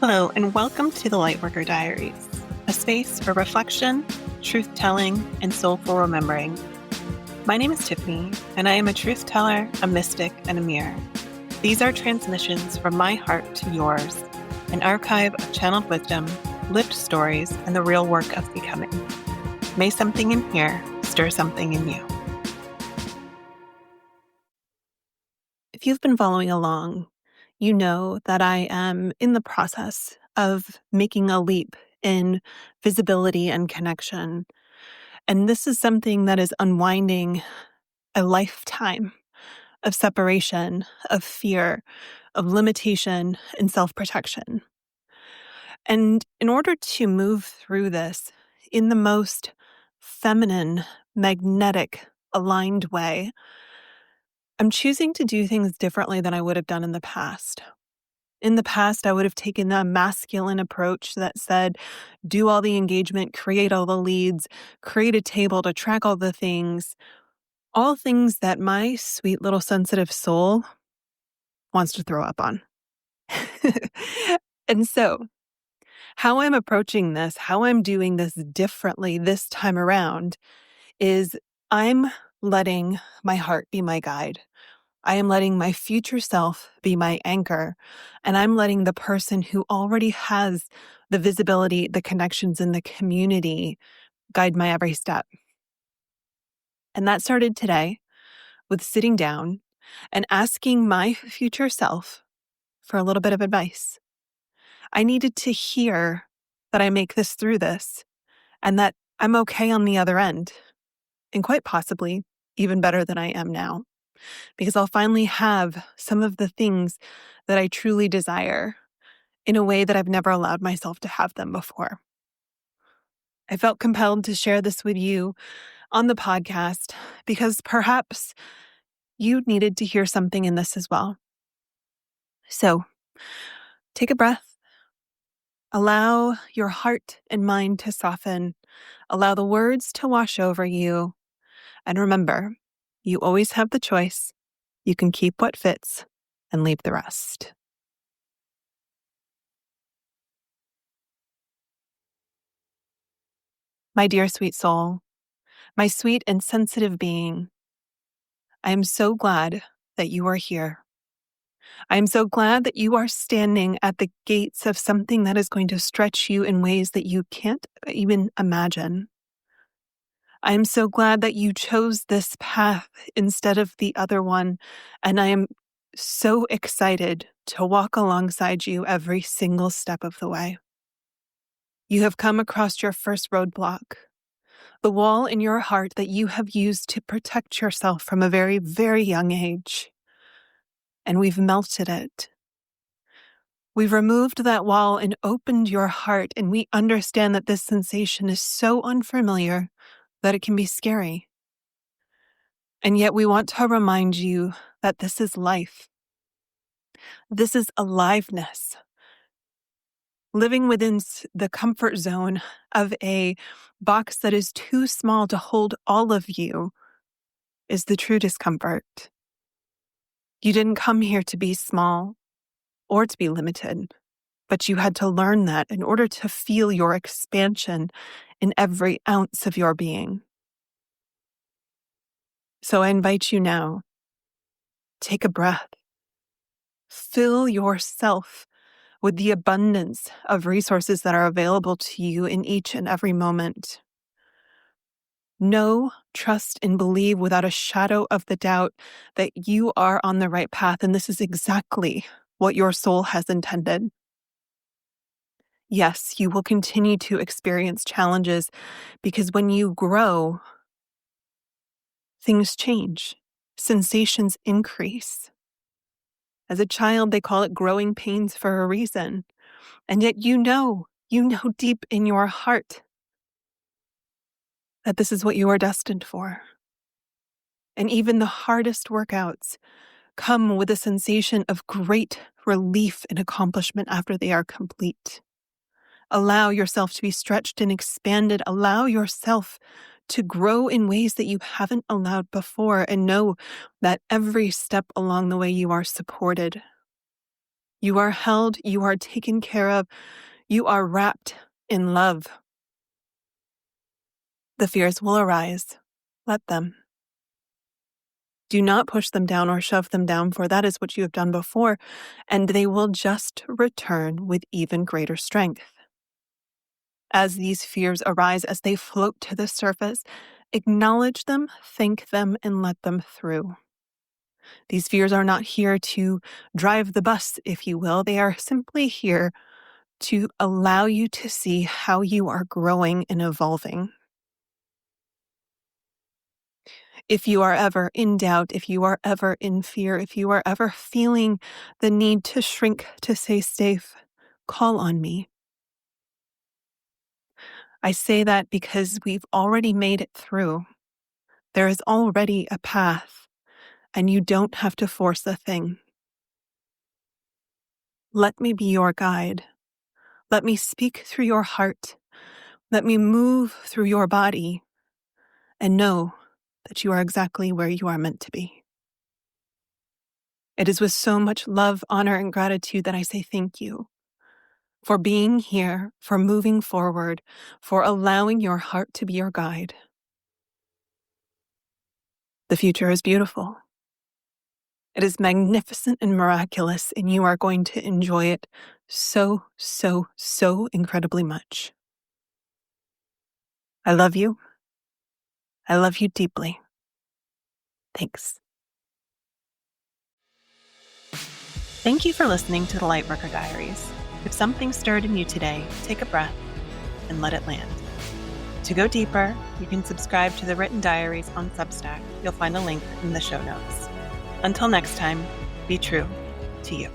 Hello, and welcome to the Lightworker Diaries, a space for reflection, truth-telling, and soulful remembering. My name is Tiffany, and I am a truth teller, a mystic, and a mirror. These are transmissions from my heart to yours, an archive of channeled wisdom, lived stories, and the real work of becoming. May something in here stir something in you. If you've been following along, you know that I am in the process of making a leap in visibility and connection. And this is something that is unwinding a lifetime of separation, of fear, of limitation, and self-protection. And in order to move through this in the most feminine, magnetic, aligned way, I'm choosing to do things differently than I would have done in the past. In the past, I would have taken a masculine approach that said, do all the engagement, create all the leads, create a table to track all the things, all things that my sweet little sensitive soul wants to throw up on. And so, how I'm approaching this, how I'm doing this differently this time around is I'm letting my heart be my guide. I am letting my future self be my anchor, and I'm letting the person who already has the visibility, the connections, and the community guide my every step. And that started today with sitting down and asking my future self for a little bit of advice. I needed to hear that I make this through this and that I'm okay on the other end, and quite possibly even better than I am now, because I'll finally have some of the things that I truly desire in a way that I've never allowed myself to have them before. I felt compelled to share this with you on the podcast because perhaps you needed to hear something in this as well. So take a breath, allow your heart and mind to soften, allow the words to wash over you, and remember, you always have the choice. You can keep what fits and leave the rest. My dear sweet soul, my sweet and sensitive being, I am so glad that you are here. I am so glad that you are standing at the gates of something that is going to stretch you in ways that you can't even imagine. I am so glad that you chose this path instead of the other one, and I am so excited to walk alongside you every single step of the way. You have come across your first roadblock, the wall in your heart that you have used to protect yourself from a very, very young age. And we've melted it. We've removed that wall and opened your heart, and we understand that this sensation is so unfamiliar that it can be scary. And yet we want to remind you that this is life. This is aliveness. Living within the comfort zone of a box that is too small to hold all of you is the true discomfort. You didn't come here to be small or to be limited, but you had to learn that in order to feel your expansion in every ounce of your being. So I invite you now, take a breath, fill yourself with the abundance of resources that are available to you in each and every moment. Know, trust, and believe without a shadow of the doubt that you are on the right path, and this is exactly what your soul has intended. Yes, you will continue to experience challenges because when you grow, things change, sensations increase. As a child, they call it growing pains for a reason. And yet you know deep in your heart that this is what you are destined for. And even the hardest workouts come with a sensation of great relief and accomplishment after they are complete. Allow yourself to be stretched and expanded. Allow yourself to grow in ways that you haven't allowed before, and know that every step along the way you are supported. You are held, you are taken care of, you are wrapped in love. The fears will arise. Let them. Do not push them down or shove them down, for that is what you have done before, and they will just return with even greater strength. As these fears arise, as they float to the surface, acknowledge them, thank them, and let them through. These fears are not here to drive the bus, if you will. They are simply here to allow you to see how you are growing and evolving. If you are ever in doubt, if you are ever in fear, if you are ever feeling the need to shrink to stay safe, call on me. I say that because we've already made it through. There is already a path, and you don't have to force a thing. Let me be your guide. Let me speak through your heart. Let me move through your body, and know that you are exactly where you are meant to be. It is with so much love, honor, and gratitude that I say thank you for being here, for moving forward, for allowing your heart to be your guide. The future is beautiful. It is magnificent and miraculous, and you are going to enjoy it so, so, so incredibly much. I love you. I love you deeply. Thanks. Thank you for listening to the Lightworker Diaries. If something stirred in you today, take a breath and let it land. To go deeper, you can subscribe to the written diaries on Substack. You'll find a link in the show notes. Until next time, be true to you.